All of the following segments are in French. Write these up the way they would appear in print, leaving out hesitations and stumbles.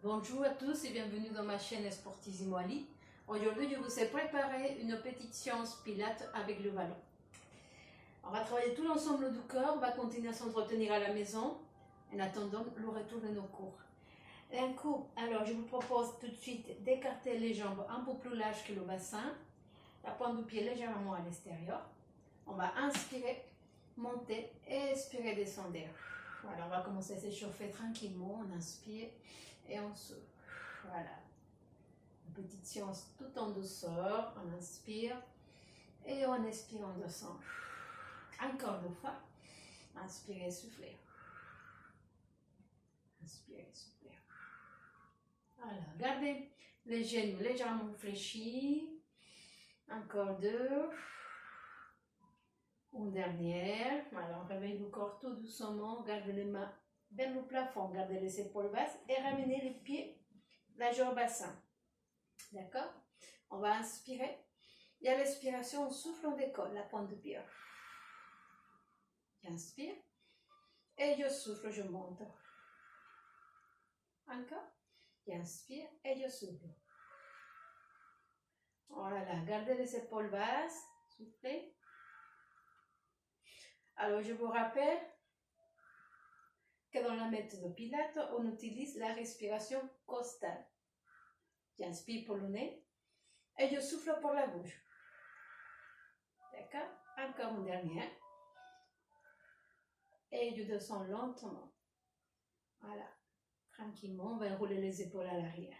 Bonjour à tous et bienvenue dans ma chaîne Sportissimo Ali. Aujourd'hui, je vous ai préparé une petite séance pilates avec le ballon. On va travailler tout l'ensemble du corps, on va continuer à s'entretenir à la maison en attendant le retour de nos cours. Un coup, alors je vous propose tout de suite d'écarter les jambes un peu plus larges que le bassin, la pointe du pied légèrement à l'extérieur. On va inspirer, monter, expirer, descendre. Voilà, on va commencer à s'échauffer tranquillement, on inspire et on souffle. Voilà. Une petite séance tout en douceur, on inspire et on expire, on descend. Encore deux fois. Inspirez, soufflez. Inspirez, soufflez. Voilà, gardez les genoux légèrement fléchis. Encore deux. Une dernière. Voilà, on réveille le corps tout doucement. Gardez les mains vers le plafond. Gardez les épaules basses et ramenez les pieds largeur bassin. D'accord? On va inspirer. Et à l'expiration, on souffle, on décolle la pointe du pied. J'inspire. Et je souffle, je monte. Encore. J'inspire et je souffle. Voilà, gardez les épaules basses. Soufflez. Alors, je vous rappelle que dans la méthode Pilates, on utilise la respiration costale. J'inspire pour le nez et je souffle pour la bouche. D'accord? Encore une dernière. Et je descends lentement. Voilà. Tranquillement, on va enrouler les épaules à l'arrière.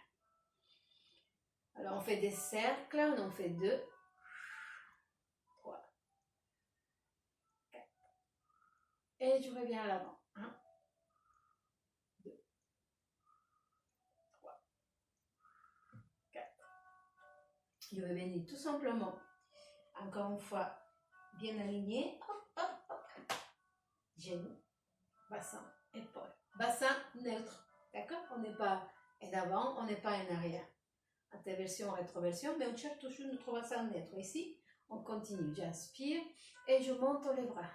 Alors, on fait des cercles. On en fait 2, 3, 4. Et je reviens à l'avant. 1, 2, 3, 4. Je vais venir tout simplement, encore une fois, bien aligné. Hop, hop, hop. Genoux, bassin, épaule. Bassin neutre. D'accord? On n'est pas en avant, on n'est pas en arrière. Interversion, rétroversion, mais on cherche toujours notre bassin neutre. Ici, on continue. J'inspire et je monte les bras.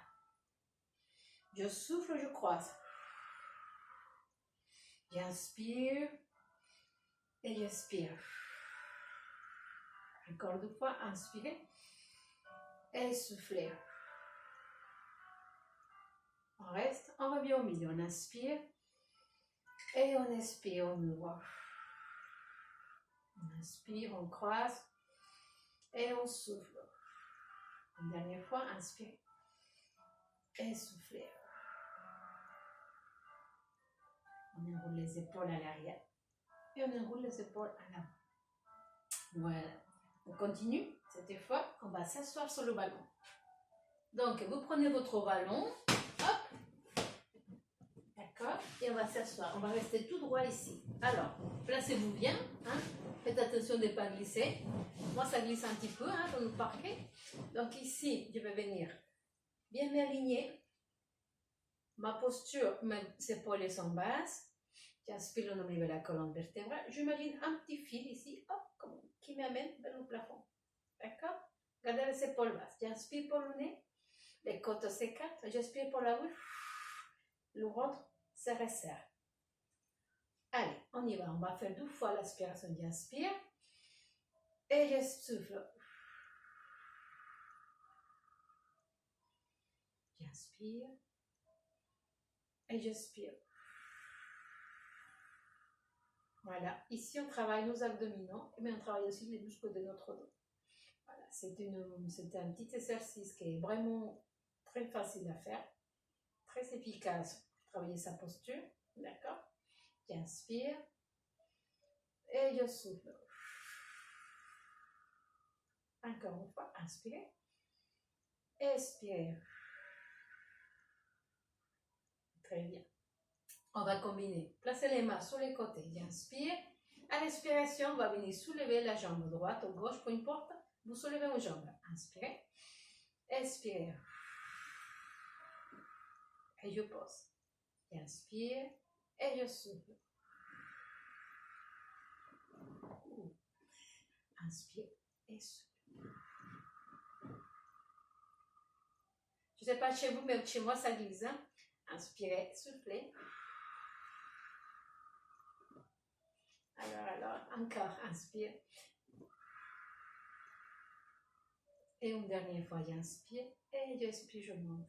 Je souffle, je croise. J'inspire et j'expire. Encore deux fois, inspirez et soufflez. On reste, on revient au milieu. On inspire et on expire, on ouvre. On inspire, on croise et on souffle. Une dernière fois, inspirez et soufflez. On enroule les épaules à l'arrière et on enroule les épaules à l'avant. Voilà. On continue. Cette fois, on va s'asseoir sur le ballon. Donc, vous prenez votre ballon. Hop. D'accord. Et on va s'asseoir. On va rester tout droit ici. Alors, placez-vous bien. Hein. Faites attention de ne pas glisser. Moi, ça glisse un petit peu dans le parquet. Donc, ici, je vais venir bien m'aligner. Ma posture, mes épaules sont basses. J'inspire au niveau de la colonne vertébrale. J'imagine un petit fil ici, hop, qui m'amène vers le plafond. D'accord? Gardez les épaules basses. J'inspire pour le nez. Les côtes s'écartent. J'inspire pour la bouche. Le ventre se resserre. Allez, on y va. On va faire 2 fois l'aspiration. J'inspire. Et je souffle. J'inspire. Et j'expire. Voilà. Ici, on travaille nos abdominaux, mais on travaille aussi les muscles de notre dos. Voilà. C'est un petit exercice qui est vraiment très facile à faire, très efficace pour travailler sa posture. D'accord? J'inspire et je souffle. Encore une fois, inspirez. Expirez. Très bien. On va combiner. Placez les mains sur les côtés. J'inspire. À l'expiration, on va venir soulever la jambe droite ou gauche, peu importe. Vous soulevez vos jambes. Inspirez. Expirez. Et je pose. J'inspire et je souffle. Inspire et souffle. Je ne sais pas chez vous, mais chez moi, ça glisse. Inspirez, soufflez. Alors, encore, inspire. Et une dernière fois, j'inspire et j'expire, je monte.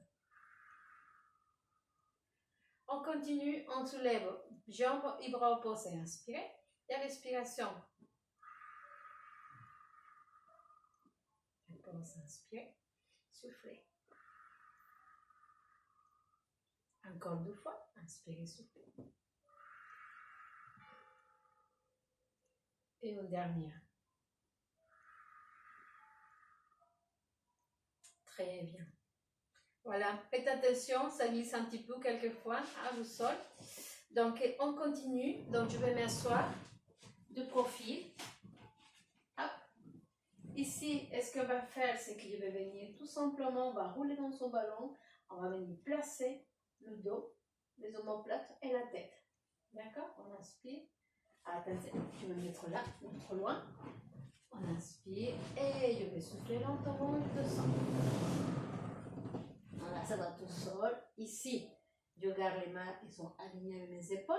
On continue, on soulève jambes et bras opposés. Inspirez. Et à l'expiration, je pense inspirer, souffler. Encore 2 fois, inspirez, soufflez. Et une dernière. Très bien. Voilà, faites attention, ça glisse un petit peu quelquefois au sol. Donc, on continue. Donc, je vais m'asseoir de profil. Hop. Ici, ce qu'on va faire, c'est que je vais venir tout simplement, on va rouler dans son ballon. On va venir placer le dos, les omoplates et la tête. D'accord? On inspire. Attention, je vais me mettre là, non trop loin. On inspire et je vais souffler lentement et je descends. Voilà, ça va tout seul. Ici, je garde les mains, ils sont alignés avec mes épaules.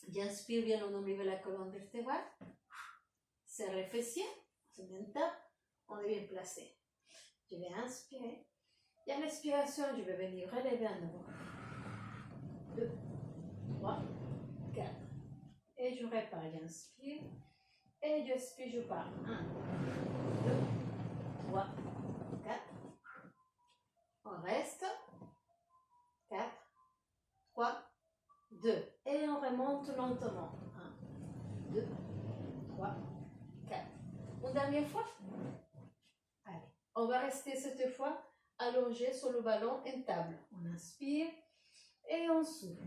J'inspire bien le nombril de la colonne vertébrale. Serre les fessiers. C'est bien tape. On est bien placé. Je vais inspirer. Et à l'expiration, je vais venir relever à nouveau. 2, 3, 4. Et je répare. J'inspire. Et j'expire, je pars. 1, 2, 3, 4. On reste. 4, 3, 2. Et on remonte lentement. 1, 2, 3, 4. Une dernière fois. Allez. On va rester cette fois allongé sur le ballon en table. On inspire et on souffle.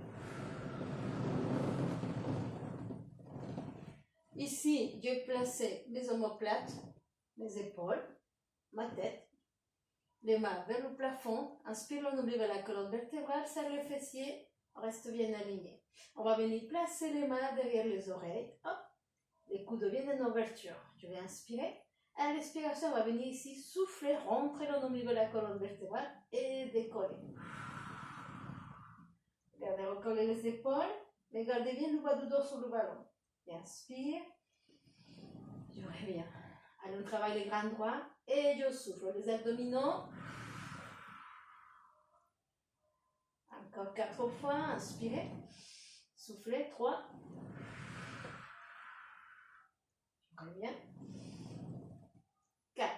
Ici, je vais placer mes omoplates, mes épaules, ma tête, les mains vers le plafond. Inspire le nombril vers la colonne vertébrale, serre les fessiers, reste bien aligné. On va venir placer les mains derrière les oreilles. Hop, les coudes viennent en ouverture. Je vais inspirer. À l'expiration, on va venir ici souffler, rentrer le nombril vers la colonne vertébrale et décoller. Gardez recoller les épaules, mais gardez bien le bas du dos sur le ballon. J'inspire, je reviens. Allez, on travaille les grands droits et je souffle. Les abdominaux. Encore 4 fois, inspirez. Soufflez, 3. Je reviens. 4.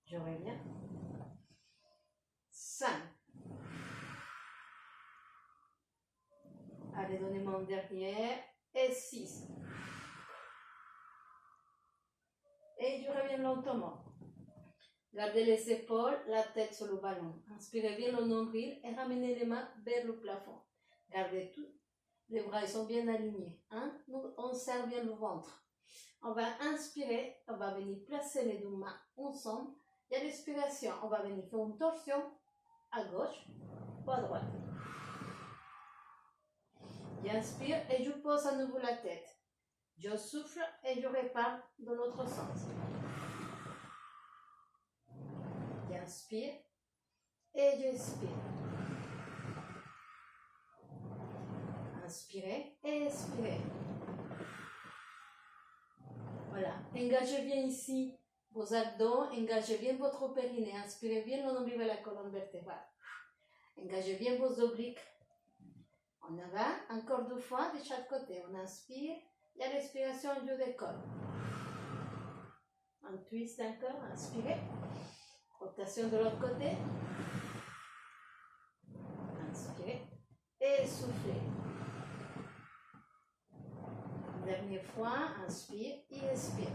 Je reviens. 5. Allez, donnez-moi une dernière. Et 6. Et je reviens lentement. Gardez les épaules, la tête sur le ballon. Inspirez bien le nombril et ramenez les mains vers le plafond. Gardez tout. Les bras ils sont bien alignés. Nous, on serre bien le ventre. On va inspirer. On va venir placer les 2 mains ensemble. Et à l'expiration, on va venir faire une torsion à gauche ou à droite. J'inspire et je pose à nouveau la tête. Je souffle et je répare dans l'autre sens. J'inspire et j'expire. Inspirez et expirez. Voilà. Engagez bien ici vos abdos, engagez bien votre périnée. Inspirez bien le nombril vers la colonne vertébrale. Engagez bien vos obliques. En avant, encore 2 fois de chaque côté. On inspire et à l'expiration, je décolle. Un twist encore, inspirez. Rotation de l'autre côté. Inspirez et soufflez. Dernière fois, inspire et expire.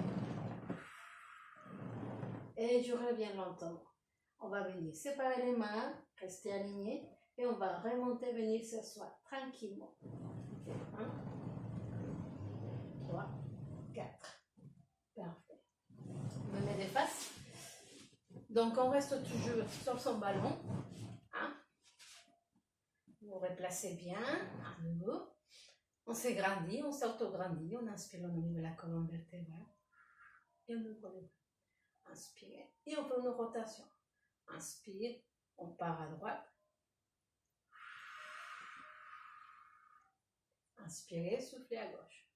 Et je reviens lentement. On va venir séparer les mains, rester alignés et on va remonter, venir s'asseoir tranquillement. 1, 3, 4. Parfait. On me met des faces. Donc on reste toujours sur son ballon. Vous replacez bien à nouveau. On s'agrandit, on s'autograndit, on inspire au niveau de la colonne vertébrale et on ouvre les bras. Inspire et on fait une rotation. Inspire, on part à droite. Inspirez, soufflez à gauche.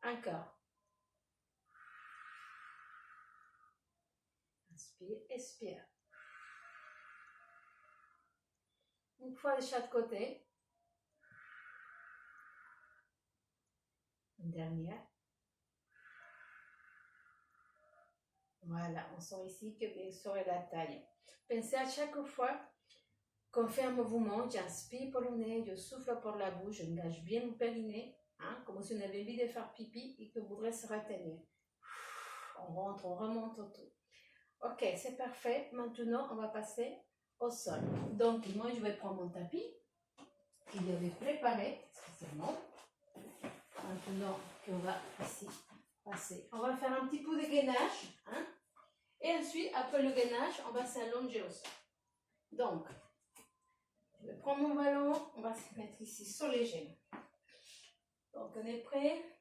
Encore. Inspire, expire. Une fois de chaque côté. Une dernière. Voilà, on sent ici que bien sûr la taille. Pensez à chaque fois qu'on fait un mouvement, j'inspire par le nez, je souffle par la bouche, j'engage bien mon périnée, hein, comme si on avait envie de faire pipi et que vous voudrez se retenir. On rentre, on remonte autour. Ok, c'est parfait. Maintenant, on va passer au sol. Donc, moi, je vais prendre mon tapis qu'il avait préparé, excusez-moi. Maintenant qu'on va ici passer, on va faire un petit peu de gainage, hein? Et ensuite, après le gainage, on va s'allonger au sol. Donc, je vais prendre mon ballon, on va se mettre ici sur les genoux. Donc, on est prêt.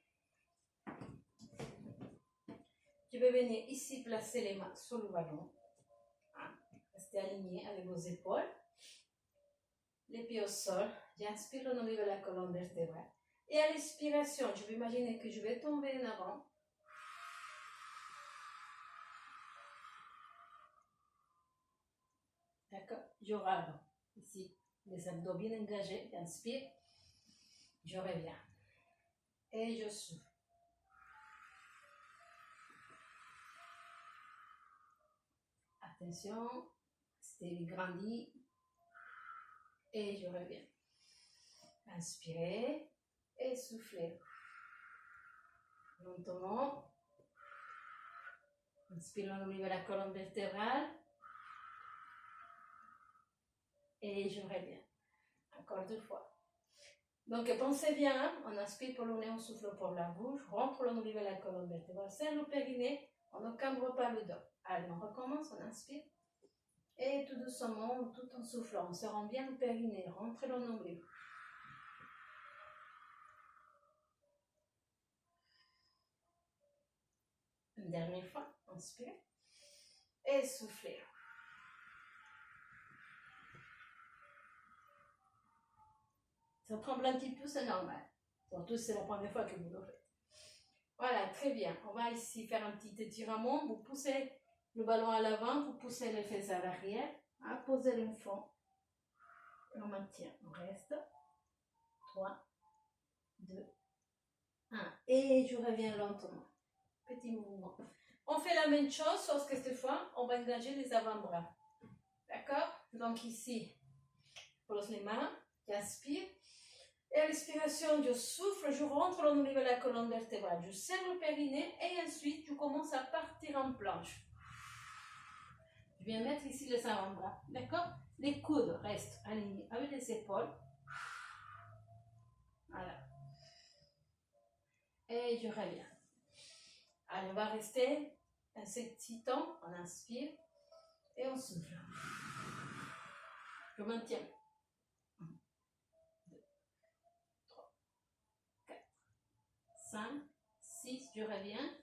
Je vais venir ici placer les mains sur le ballon. Hein? Restez aligné avec vos épaules. Les pieds au sol. J'inspire au niveau de la colonne vertébrale. Et à l'expiration, je vais imaginer que je vais tomber en avant. D'accord? Je râle. Ici, les abdos bien engagés. J'inspire. Je reviens. Et je souffle. Attention. Restez grandi. Et je reviens. Inspirez. Et soufflez. Lentement. Inspirez au niveau de la colonne vertébrale. Et je reviens. Encore 2 fois. Donc pensez bien, hein? On inspire par le nez, on souffle par la bouche, rentre le niveau de la colonne vertébrale, serre le périnée, on ne cambre pas le dos. Allez, on recommence, on inspire. Et tout doucement, tout en soufflant, on serre bien le périnée, rentre le nombril. Une dernière fois, inspire. Et soufflez. Ça tremble un petit peu, c'est normal. Surtout si c'est la première fois que vous le faites. Voilà, très bien. On va ici faire un petit étirement. Vous poussez le ballon à l'avant, vous poussez les fesses à l'arrière. Hein, posez le fond. On maintient. On reste. 3, 2, 1. Et je reviens lentement. Petit mouvement. On fait la même chose, sauf que cette fois, on va engager les avant-bras. D'accord? Donc ici, je pose les mains, j'inspire. Et à l'expiration, je souffle, je rentre au niveau de la colonne vertébrale. Je serre le périnée et ensuite, je commence à partir en planche. Je viens mettre ici les avant-bras. D'accord? Les coudes restent alignés avec les épaules. Voilà. Et je reviens. Allez, on va rester un petit temps. On inspire et on souffle. Je maintiens. 1, 2, 3, 4, 5, 6. Je reviens.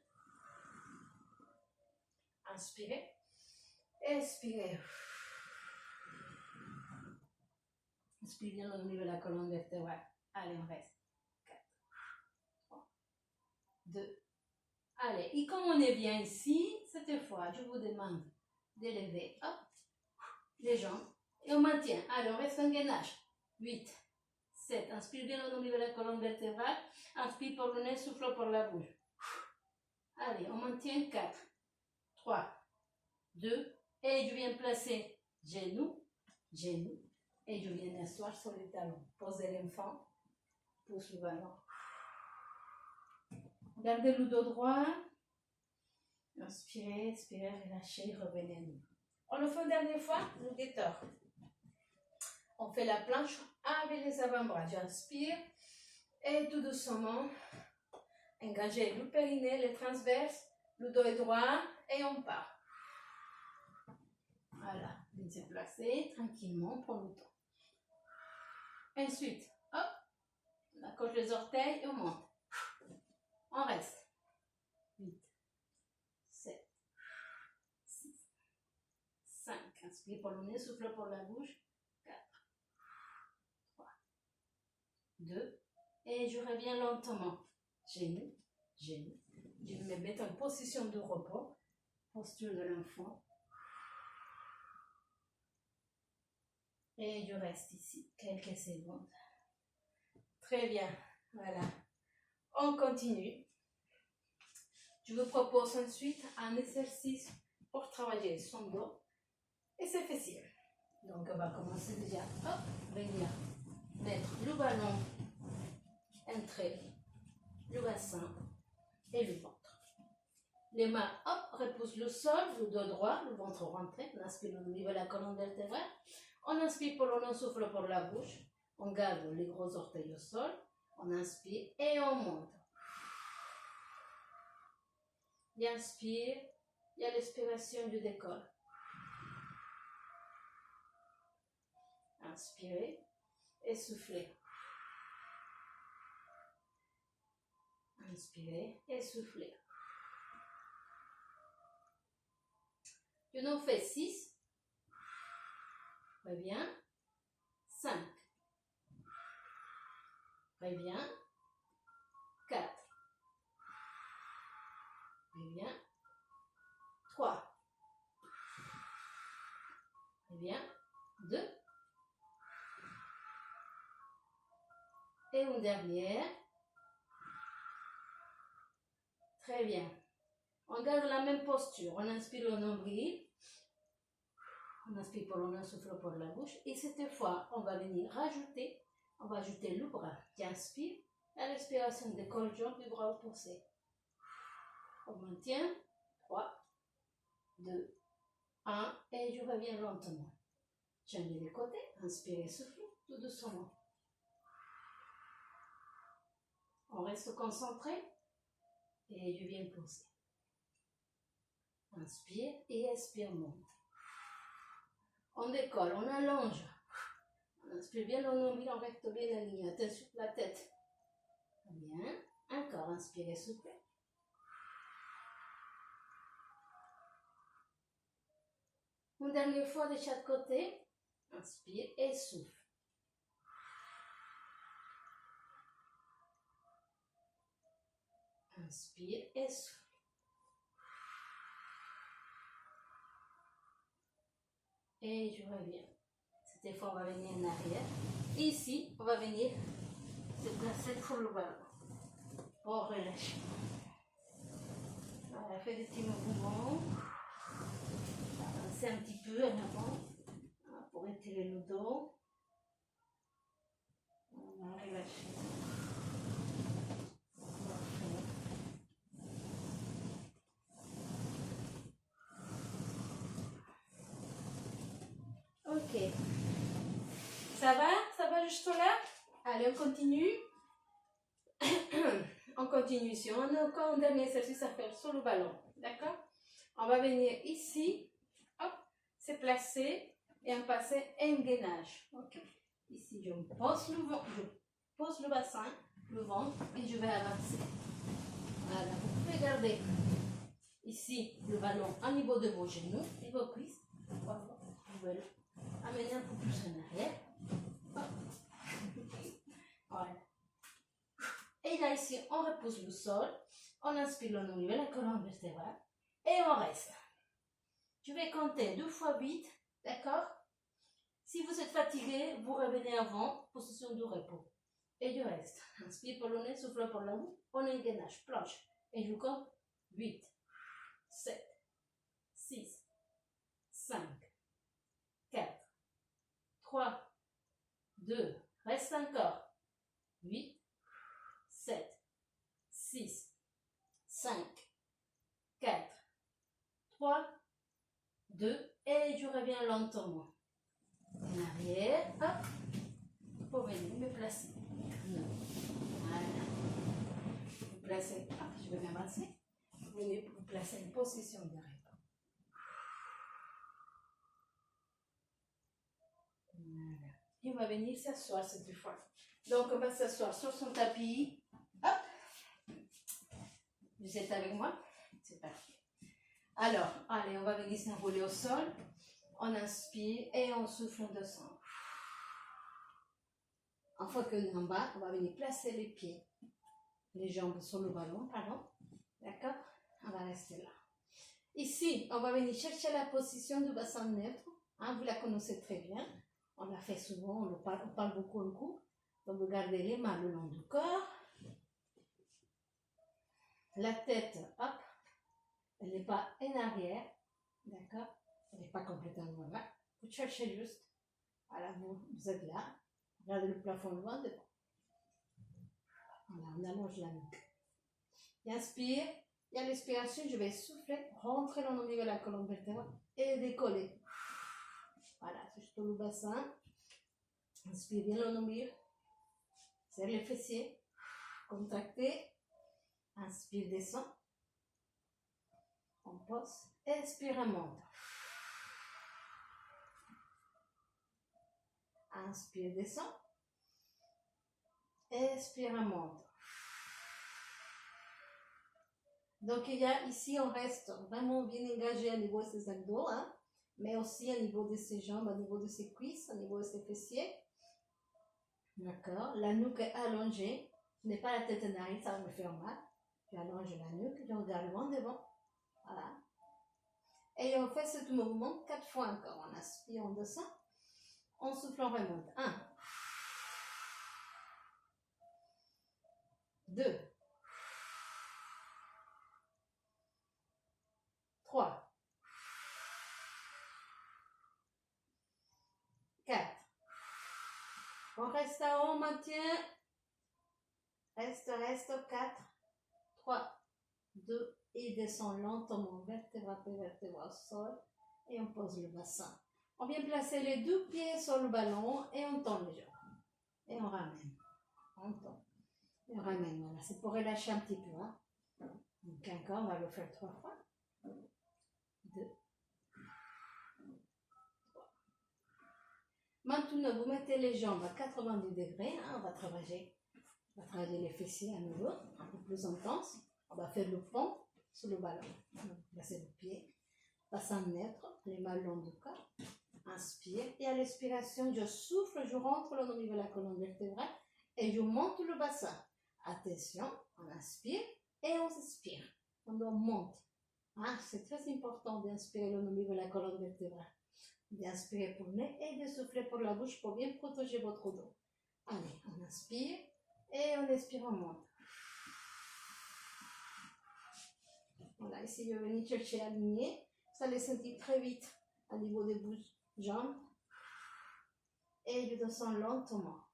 Inspirez. Expirez. Inspirez bien au niveau de la colonne vertébrale. Allez, on reste. 4, 3, 2. Allez, et comme on est bien ici, cette fois, je vous demande d'élever les jambes et on maintient. Allez, on reste en gainage. 8, 7. Inspire bien au niveau de la colonne vertébrale. Inspire par le nez, souffle par la bouche. Allez, on maintient. 4, 3, 2. Et je viens placer genou, genou. Et je viens m'asseoir sur les talons. Posez l'enfant. Pousse le ballon. Gardez le dos droit. Inspirez, expirez, relâchez, revenez. On le fait une dernière fois, le détord. On fait la planche avec les avant-bras. J'inspire et tout doucement, engagez le périnée, les transverses, le dos est droit et on part. Voilà, vous se placez tranquillement, pour le temps. Ensuite, hop, on accroche les orteils et on monte. On reste. 8, 7, 6, 5. Inspire pour le nez, souffle pour la bouche. 4, 3, 2, et je reviens lentement. Genou, genou. Je vais me mettre en position de repos, posture de l'enfant. Et je reste ici quelques secondes. Très bien, voilà. On continue. Je vous propose ensuite un exercice pour travailler son dos et ses fessiers. Donc on va commencer déjà. Hop, venir mettre le ballon, entrer le bassin et le ventre. Les mains, hop, repoussent le sol, le dos droit, le ventre rentré. On inspire au niveau de la colonne vertébrale. On inspire pour on souffle pour la bouche. On garde les gros orteils au sol. On inspire et on monte. Et inspire. Il y a l'expiration du décolle. Inspirez et soufflez. Inspirez et soufflez. Je nous fais 6. Très bien. 5. Très bien. 4. Très bien. 3. Très bien. 2. Et une dernière. Très bien. On garde la même posture. On inspire le nombril. On inspire pour le nez, souffle pour la bouche. Et cette fois, on va venir rajouter. On va ajouter le bras qui inspire. À l'expiration, décolle jambe du bras opposé. On maintient. 3, 2, 1. Et je reviens lentement. Change de côté. Inspirez, souffle tout doucement. On reste concentré. Et je viens poser. Inspire et expire, monte. On décolle, on allonge. On inspire bien le nombril, on recte bien la ligne. Attention la tête. Bien. Encore, inspirez, soufflez. Une dernière fois de chaque côté. Inspire et souffle. Inspire et souffle. Et je reviens. Cette fois, on va venir en arrière. Ici, on va venir se placer sur le ballon. Pour relâcher. Voilà, fait des petits mouvements. Avancer un petit peu en avant. Pour étirer le dos. On va relâcher. Ok. Ça va? Ça va juste là? Allez, on continue. On continue ici. On a encore un dernier exercice à faire sur le ballon. D'accord? On va venir ici. Hop. Se placer. Et on passe un gainage. Ok? Ici, je pose le bassin, le ventre. Et je vais avancer. Voilà. Vous pouvez garder ici le ballon au niveau de vos genoux et vos cuisses. Voilà. Vous pouvez amener un peu plus en arrière. Voilà. Et là, ici, on repousse le sol. On inspire le nombril, la colonne vertébrale. Et on reste. Je vais compter 2 fois 8. D'accord? Si vous êtes fatigué, vous revenez avant, position de repos. Et je reste. Inspire pour le nez, souffle pour la bouche. On engage, planche. Et je compte 8, 7, 6, 5, 4, 3, 2, reste encore. 8, 7, 6, 5, 4, 3, 2, et je reviens lentement. En arrière, hop, pour venir me placer. Voilà. Vous placez, hop, je vais m'avancer. Vous venez vous placer en position de repos. Voilà. Et on va venir s'asseoir cette fois. Donc on va s'asseoir sur son tapis. Hop. Vous êtes avec moi? C'est parti. Alors, allez, on va venir s'enrouler au sol. On inspire et on souffle, on descend. Une fois qu'on est en bas, on va venir placer les pieds, les jambes sur le ballon, pardon. D'accord? On va rester là. Ici, on va venir chercher la position du bassin neutre. Hein, vous la connaissez très bien. On la fait souvent, on parle beaucoup en cours. Donc, vous gardez les mains le long du corps. La tête, hop, elle n'est pas en arrière. D'accord? Elle n'est pas complètement là. Vous cherchez juste. Voilà, vous êtes là. Regardez le plafond loin devant. Voilà, on allonge la nuque. Inspire. Et à l'expiration, je vais souffler, rentrer dans le milieu de la colonne vertébrale et décoller. Voilà, c'est juste le bassin. Inspire bien le nombril. Serre les fessiers. Contractez. Inspire, descend. On pose. Expire, monte. Inspire, descend. Expire, monte. Donc, il y a ici, on reste vraiment bien engagé au niveau de ses abdos, hein, mais aussi au niveau de ses jambes, au niveau de ses cuisses, au niveau de ses fessiers. D'accord? La nuque est allongée. Je n'ai pas la tête en arrière, ça va me faire mal. J'allonge la nuque, je regarde loin devant. Voilà. Et on fait ce mouvement 4 fois encore. On inspire, on descend. On souffle, on remonte. 1, 2, 3, 4. On reste à haut, on maintient. Reste, 4, 3, 2, et descend lentement, vertèbre après vertèbre au sol. Et on pose le bassin. On vient placer les 2 pieds sur le ballon et on tend les jambes. Et on ramène. On tend. Et on ramène, voilà. C'est pour relâcher un petit peu. Hein. Donc encore, on va le faire 3 fois. 2. Maintenant, vous mettez les jambes à 90 degrés. Hein, on va travailler les fessiers à nouveau, un peu plus intense. On va faire le pont sur le ballon. On va placer le pied. Bassin neutre, les mains le long du corps. Inspire. Et à l'expiration, je souffle, je rentre au niveau de la colonne vertébrale et je monte le bassin. Attention, on inspire et on expire. On monte. Hein, c'est très important d'inspirer au niveau de la colonne vertébrale. D'inspirer pour le nez et de souffler pour la bouche pour bien protéger votre dos. Allez, on inspire et on expire, on monte. Voilà, ici, je vais venir chercher aligner. Vous allez sentir très vite au niveau des jambes. Et je descends lentement.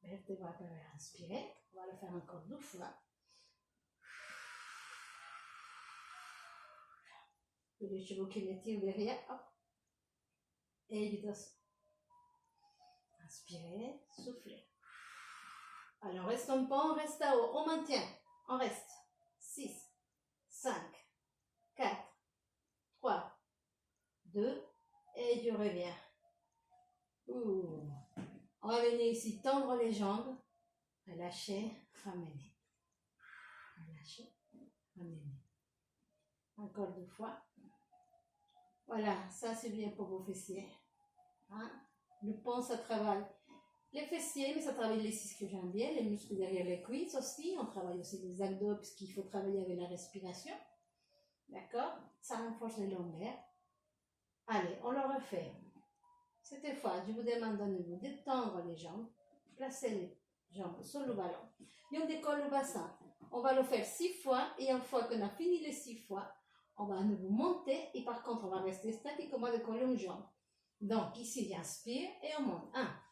Vertébrale par inspirer. On va le faire encore 2 fois. Les chevaux qui me tirent derrière. Hop. Et je descends. Inspirez, soufflez. Alors, restons pas, on reste à haut. On maintient. On reste. 6, 5, 4, 3, 2, et je reviens. On va venir ici tendre les jambes, relâcher, ramener. Relâcher, ramener. Encore 2 fois. Voilà, ça c'est bien pour vos fessiers. Hein? Le pont, ça travaille les fessiers, mais ça travaille les ischio-jambiers, les muscles derrière les cuisses aussi. On travaille aussi les abdos, parce qu'il faut travailler avec la respiration. D'accord? Ça renforce les lombaires. Allez, on le refait. Cette fois, je vous demande de nouveau de tendre les jambes, placer les jambes sur le ballon. Et on décolle le bassin. On va le faire 6 fois, et une fois qu'on a fini les 6 fois, on va à nouveau monter, et par contre, on va rester statiquement décoller une jambe. Donc, ici, j'inspire, et on monte. 1.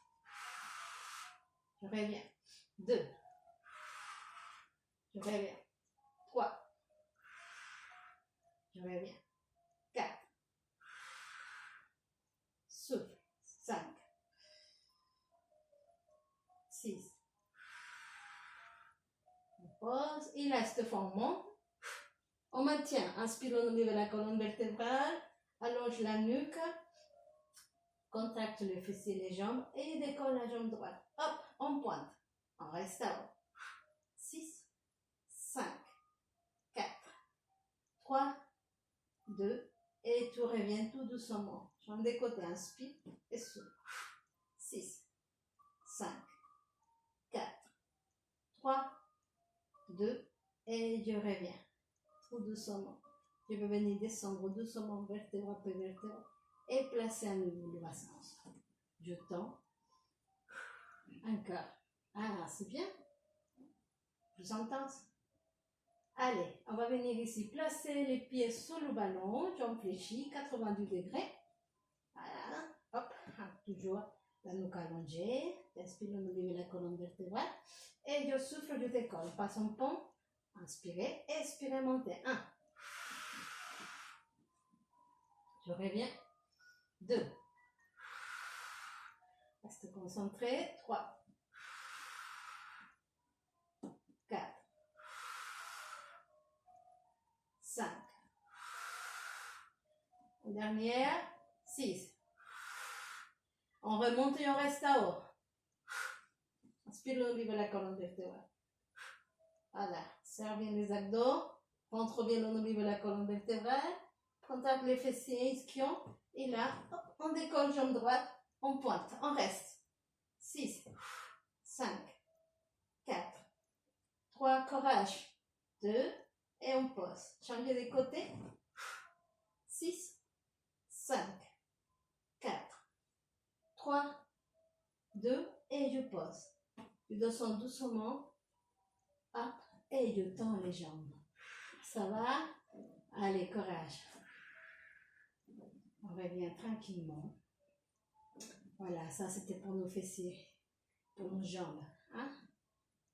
Je reviens. 2. Je reviens. 3. Je reviens. 4. Souffle. 5. 6. On pose. Et là, cette fois, on monte. On maintient. Inspire au niveau de la colonne vertébrale. Allonge la nuque. Contracte les fessiers et les jambes. Et décolle la jambe droite. Hop, on pointe. On reste à haut. 6, 5, 4, 3, 2, et tout revient tout doucement. Jambe des côtés, inspire et souffle. 6, 5, 3, 2, et je reviens. Tout doucement. Je vais venir descendre doucement, vertèbre après vertèbre, et placer à nouveau le bassin. Je tends. Encore. Ah, c'est bien. Plus intense. Allez, on va venir ici, placer les pieds sur le ballon, jambes fléchies, 90 degrés. Voilà, hop, toujours la nuque allongée. J'inspire, on ouvre la colonne vertébrale. Et je souffle, je décolle. Passe en pont. Inspirez, expirez, montez. 1. Je reviens. 2. Reste concentré. 3. 4. 5. Dernière. 6. On remonte et on reste à haut. Inspire au niveau de la colonne vertébrale. Voilà. Serre bien les abdos. Ventre bien au niveau de la colonne vertébrale. Contact les fessiers ischions. Et là, hop, on décolle jambe droite. On pointe. On reste. 6. 5. 4. 3. Courage. 2. Et on pose. Changez de côté. 6. 5. 4. 3. 2. Et je pose. Je descends doucement. Hop. Et je tends les jambes. Ça va? Allez, courage. On revient tranquillement. Voilà, ça c'était pour nos fessiers, pour nos jambes. Hein?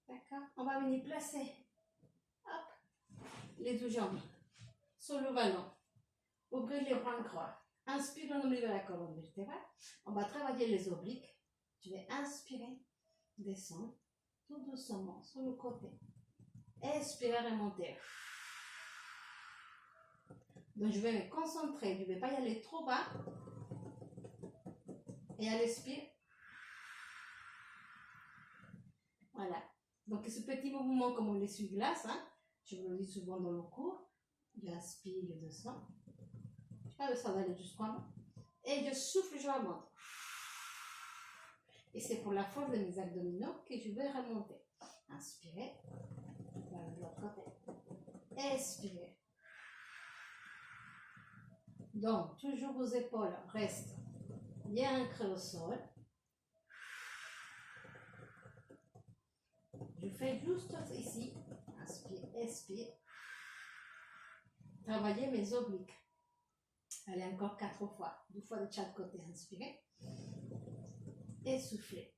D'accord? On va venir placer. Hop. Les deux jambes sur le ballon. Ouvrez les bras en croix. Inspire, on oublie la colonne vertébrale. On va travailler les obliques. Je vais inspirer, descendre, tout doucement sur le côté. Expirez, remonter. Donc je vais me concentrer, je ne vais pas y aller trop bas. Et à l'expire. Voilà. Donc ce petit mouvement comme on l'essuie-glace, hein, je vous le dis souvent dans le cours. J'inspire, je descends. Je n'ai pas besoin d'aller jusqu'en bas. Et je souffle, je remonte. Et c'est pour la force de mes abdominaux que je vais remonter. Inspirez. Voilà, de l'autre côté. Expirez. Donc, toujours vos épaules restent bien ancrées au sol. Je fais juste ici. Inspire, expire. Travaillez mes obliques. Allez, encore 4 fois. 2 fois de chaque côté. Inspirez. Et soufflez.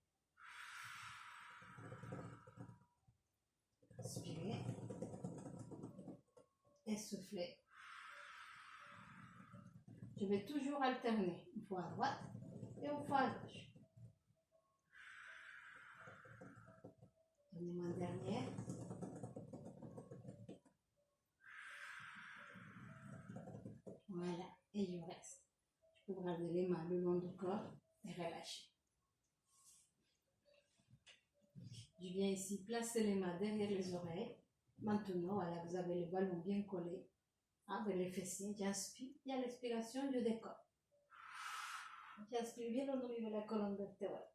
Inspirez. Et soufflez. Je vais toujours alterner. Une fois à droite et une fois à gauche. Donnez-moi une dernière. Voilà. Et je reste. Je peux garder les mains le long du corps et relâcher. Je viens ici placer les mains derrière les oreilles. Maintenant, voilà, vous avez le ballon bien collé avec les fessiers. J'inspire et à l'expiration, je décolle. J'inspire bien au niveau de la colonne vertébrale.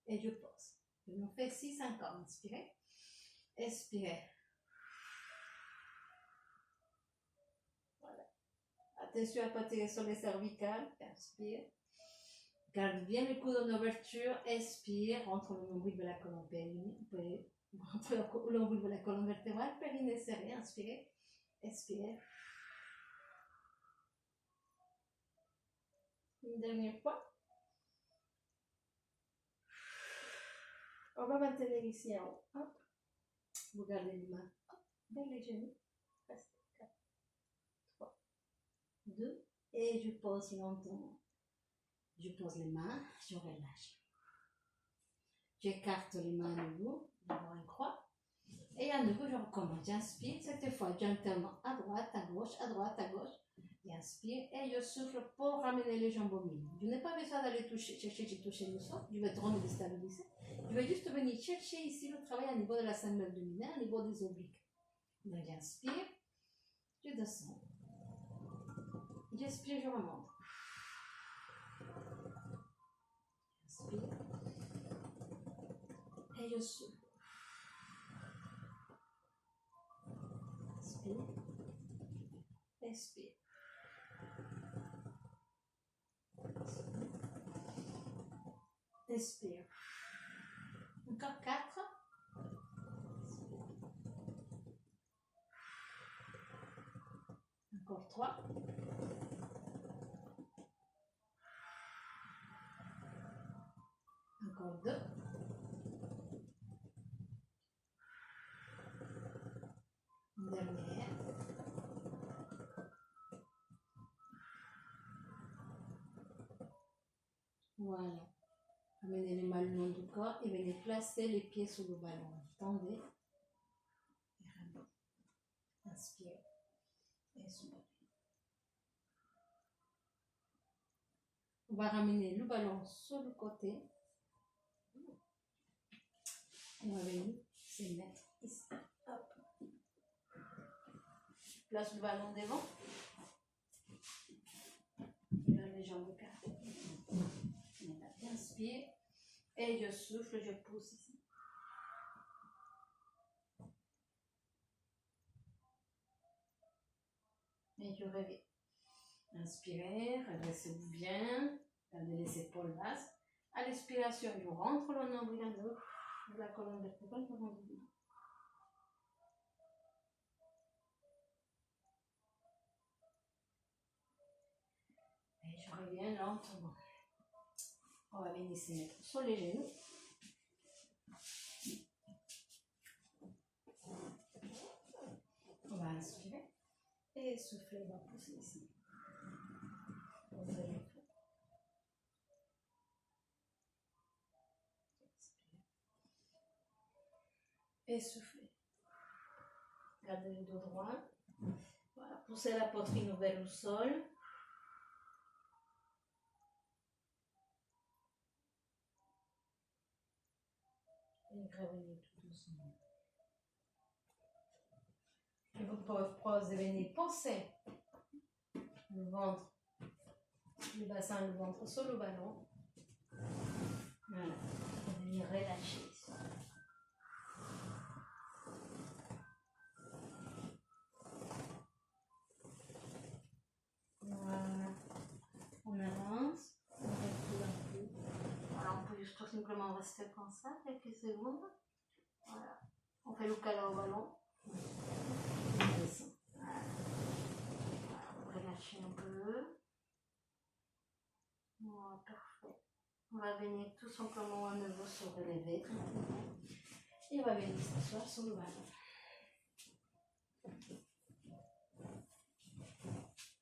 Et je pose. Je me fais 6 encore. Inspirez. Expirez. Voilà. Attention à ne pas tirer sur les cervicales. Inspire. Garde bien le coude en ouverture. Expire. Entre le nombril de la colonne périnée. Entre le nombril de la colonne vertébrale. Périnée serré. Inspirez. Expirez. Une dernière fois. On va maintenir ici en haut. Hop. Vous gardez les mains. Hop. Vers les genoux. Reste. 4, 3, 2. Et je pose lentement. Je pose les mains. Je relâche. J'écarte les mains à nouveau. D'abord une croix. Et à nouveau, je recommence. J'inspire. Cette fois, j'alterne à droite, à gauche, à droite, à gauche. J'inspire et je souffle pour ramener les jambes au milieu. Je n'ai pas besoin d'aller chercher le sol. Je vais trop me déstabiliser. Je vais juste venir chercher ici le travail au niveau de la scène abdominale, au niveau des obliques. Donc j'inspire, je descends. J'inspire, je remonte. Inspire. Et Et je souffle. Inspire. Expire. Expire. Encore 4. Encore 3. Encore 2. Une dernière. Voilà. Amenez les mains le long du corps et venez placer les pieds sous le ballon. Tendez. Et ramenez. Inspire. Et soufflez. On va ramener le ballon sur le côté. On va venir se mettre ici. Hop. Place le ballon devant. Les jambes écartées. J'inspire et je souffle, je pousse ici. Et je reviens. Inspirez, redressez-vous bien. Gardez les épaules basses. À l'expiration, je rentre le nombril en dessous de la colonne vertébrale. Et je reviens lentement. On va venir se mettre sur les genoux. On va inspirer et souffler, on va pousser ici. Et souffler. Gardez le dos droit. Voilà, poussez la poitrine vers le sol. Et revenez tout doucement. Et vous pouvez venir pousser le ventre, le bassin, le ventre sur le ballon. Voilà. Et venir relâcher. Voilà. On avance. On recule un peu. Voilà, on peut juste tout simplement rester comme ça, quelques secondes. Voilà. On fait le câlin au ballon. On descend. Voilà. On relâche un peu. Voilà, parfait. On va venir tout simplement à nouveau se relever. Et on va venir s'asseoir sur le ballon.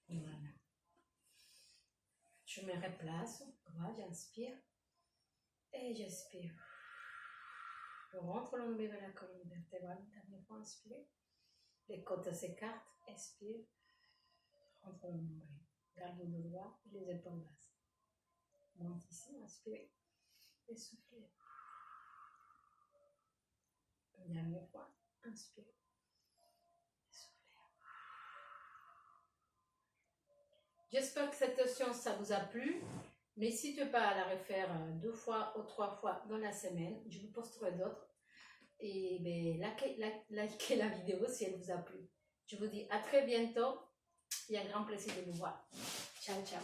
Voilà. Je me replace. Voilà, j'inspire. Et j'expire. Je rentre l'ombre vers la colonne vertébrale. Dernière fois, inspire. Les côtes s'écartent. Expire. Rentre le nombril. Garde le droit et les épaules basses. Monte ici, inspirez. Et soufflez. Une dernière fois, inspirez. Et soufflez. J'espère que cette séance, ça vous a plu. N'hésitez pas à la refaire 2 fois ou 3 fois dans la semaine. Je vous posterai d'autres. Et likez la vidéo si elle vous a plu. Je vous dis à très bientôt. Il y a un grand plaisir de vous voir. Ciao, ciao.